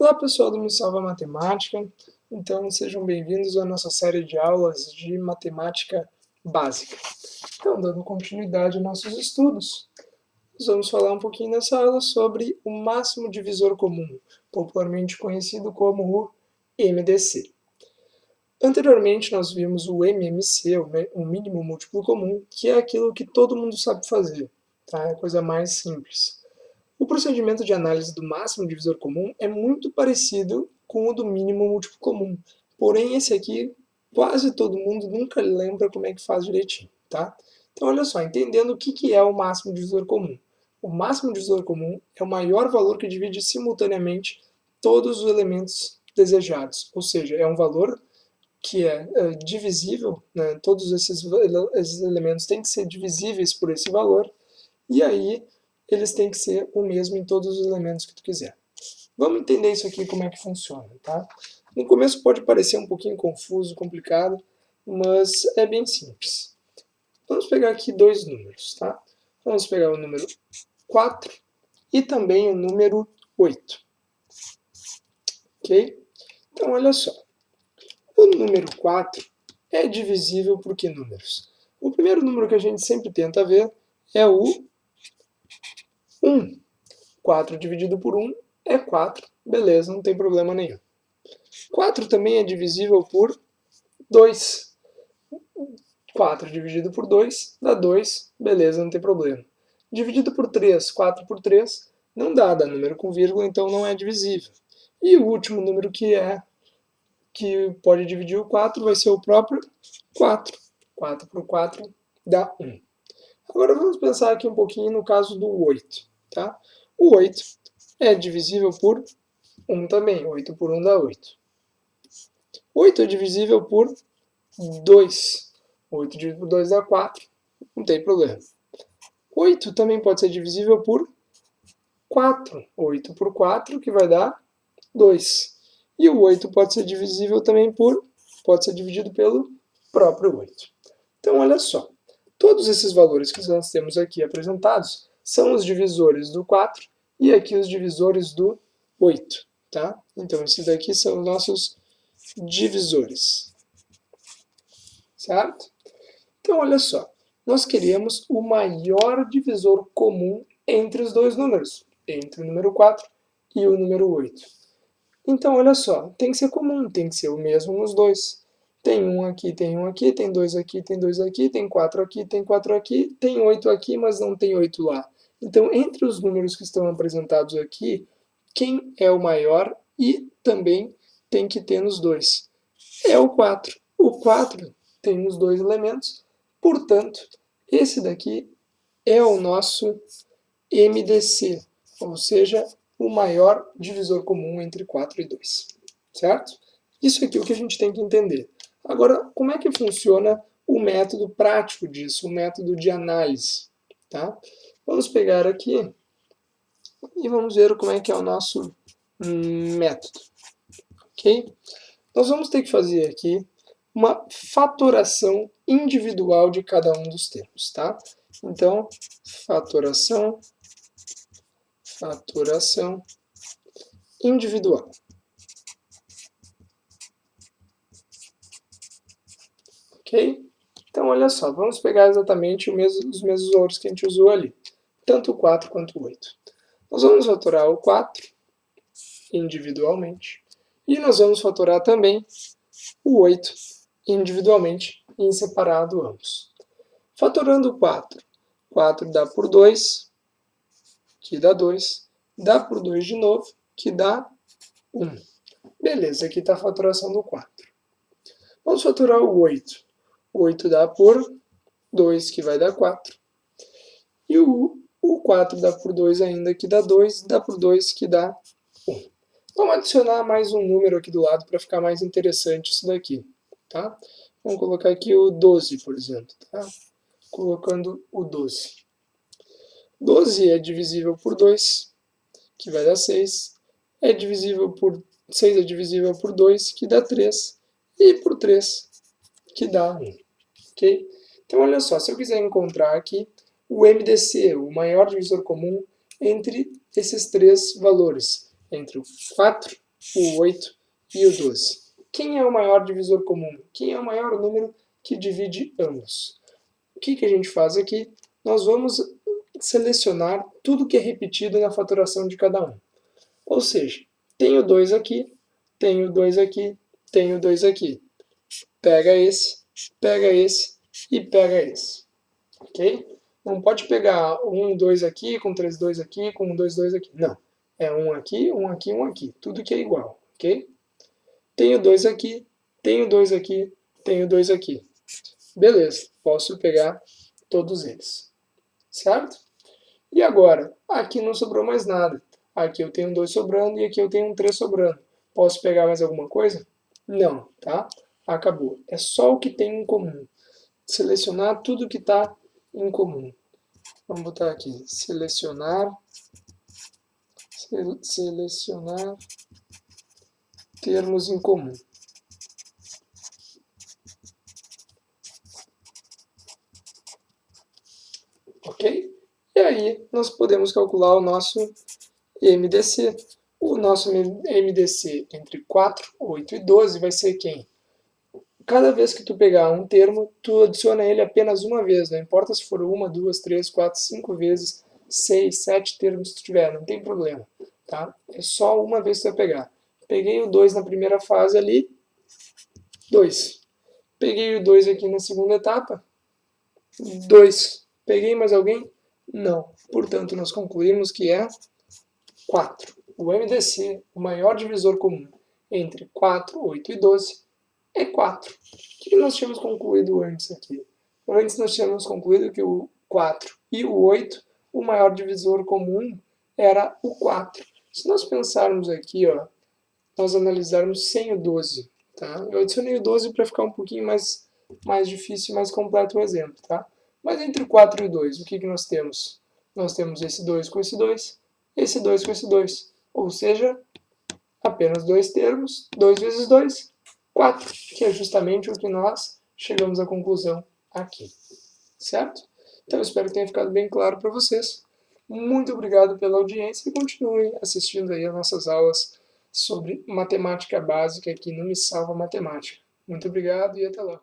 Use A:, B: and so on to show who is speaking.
A: Olá pessoal do Me Salva Matemática, então sejam bem-vindos à nossa série de aulas de matemática básica. Então, dando continuidade aos nossos estudos, nós vamos falar um pouquinho nessa aula sobre o máximo divisor comum, popularmente conhecido como o MDC. Anteriormente nós vimos o MMC, o mínimo múltiplo comum, que é aquilo que todo mundo sabe fazer, tá? É a coisa mais simples. O procedimento de análise do máximo divisor comum é muito parecido com o do mínimo múltiplo comum, porém esse aqui quase todo mundo nunca lembra como é que faz direitinho, tá? Então olha só, entendendo o que é o máximo divisor comum. O máximo divisor comum é o maior valor que divide simultaneamente todos os elementos desejados, ou seja, é um valor que é divisível, né? Todos esses elementos têm que ser divisíveis por esse valor, e aí eles têm que ser o mesmo em todos os elementos que tu quiser. Vamos entender isso aqui, como é que funciona, tá? No começo pode parecer um pouquinho confuso, complicado, mas é bem simples. Vamos pegar aqui dois números, tá? Vamos pegar o número 4 e também o número 8, ok? Então, olha só. O número 4 é divisível por que números? O primeiro número que a gente sempre tenta ver é o 1. 4 dividido por 1 é 4, beleza, não tem problema nenhum. 4 também é divisível por 2. 4 dividido por 2 dá 2, beleza, não tem problema. Dividido por 3, 4 por 3, não dá número com vírgula, então não é divisível. E o último número que pode dividir o 4 vai ser o próprio 4. 4 por 4 dá 1. Agora vamos pensar aqui um pouquinho no caso do 8. Tá? O 8 é divisível por 1 também. 8 por 1 dá 8. 8 é divisível por 2. 8 dividido por 2 dá 4. Não tem problema. 8 também pode ser divisível por 4. 8 por 4, que vai dar 2. E o 8 pode ser divisível também pode ser dividido pelo próprio 8. Então, olha só. Todos esses valores que nós temos aqui apresentados são os divisores do 4 e aqui os divisores do 8. Tá? Então, esses daqui são os nossos divisores. Certo? Então, olha só. Nós queríamos o maior divisor comum entre os dois números, entre o número 4 e o número 8. Então, olha só, tem que ser comum, tem que ser o mesmo nos dois. Tem um aqui, tem um aqui, tem dois aqui, tem dois aqui, tem quatro aqui, tem quatro aqui, tem 8 aqui, mas não tem 8 lá. Então, entre os números que estão apresentados aqui, quem é o maior e também tem que ter nos dois? É o 4. O 4 tem nos dois elementos, portanto, esse daqui é o nosso MDC, ou seja, o maior divisor comum entre 4 e 2, certo? Isso aqui é o que a gente tem que entender. Agora, como é que funciona o método prático disso, o método de análise? Tá? Vamos pegar aqui e vamos ver como é que é o nosso método. Ok? Nós vamos ter que fazer aqui uma fatoração individual de cada um dos termos. Tá? Então, fatoração individual. Ok? Então, olha só, vamos pegar exatamente os mesmos valores que a gente usou ali, tanto o 4 quanto o 8. Nós vamos fatorar o 4 individualmente e nós vamos fatorar também o 8 individualmente e em separado ambos. Fatorando o 4, 4 dá por 2, que dá 2, dá por 2 de novo, que dá 1. Beleza, aqui está a fatoração do 4. Vamos fatorar o 8. 8 dá por 2, que vai dar 4. E o 4 dá por 2 ainda, que dá 2, dá por 2, que dá 1. Vamos adicionar mais um número aqui do lado para ficar mais interessante isso daqui. Tá? Vamos colocar aqui o 12, por exemplo. Tá? Colocando o 12. 12 é divisível por 2, que vai dar 6. 6 é divisível por 2, que dá 3. E por 3, que dá 1. Okay? Então, olha só, se eu quiser encontrar aqui o MDC, o maior divisor comum entre esses três valores, entre o 4 o 8 e o 12. Quem é o maior divisor comum? Quem é o maior número que divide ambos? O que a gente faz aqui? Nós vamos selecionar tudo que é repetido na fatoração de cada um. Ou seja, tenho 2 aqui, tenho 2 aqui, tenho 2 aqui. Pega esse e pega esse. Ok? Não pode pegar 1, 2 aqui, com 3, 2 aqui, com 1, 2, 2 aqui. Não. É 1 aqui, 1 aqui, 1 aqui. Tudo que é igual. Ok? Tenho 2 aqui, tenho 2 aqui, tenho 2 aqui. Beleza, posso pegar todos eles. Certo? E agora? Aqui não sobrou mais nada. Aqui eu tenho 2 sobrando e aqui eu tenho um 3 sobrando. Posso pegar mais alguma coisa? Não, tá? Acabou. É só o que tem em comum. Selecionar tudo que está em comum. Vamos botar aqui, selecionar termos em comum. Ok? E aí nós podemos calcular o nosso MDC. O nosso MDC entre 4, 8 e 12 vai ser quem? Cada vez que tu pegar um termo, tu adiciona ele apenas uma vez, não importa se for 1, 2, 3, 4, 5 vezes, 6, 7 termos que tu tiver, não tem problema, tá? É só uma vez que tu vai pegar. Peguei o 2 na primeira fase ali, 2. Peguei o 2 aqui na segunda etapa, 2. Peguei mais alguém? Não. Portanto, nós concluímos que é 4. O MDC, o maior divisor comum entre 4, 8 e 12, é 4. O que nós tínhamos concluído antes aqui? Antes nós tínhamos concluído que o 4 e o 8, o maior divisor comum era o 4. Se nós pensarmos aqui, ó, nós analisarmos sem o 12, tá? Eu adicionei o 12 para ficar um pouquinho mais difícil e mais completo o exemplo, tá? Mas entre o 4 e o 2, o que nós temos? Nós temos esse 2 com esse 2, esse 2 com esse 2. Ou seja, apenas dois termos, 2 vezes 2, 4, que é justamente o que nós chegamos à conclusão aqui. Certo? Então, eu espero que tenha ficado bem claro para vocês. Muito obrigado pela audiência e continuem assistindo aí as nossas aulas sobre matemática básica aqui no Me Salva Matemática. Muito obrigado e até lá.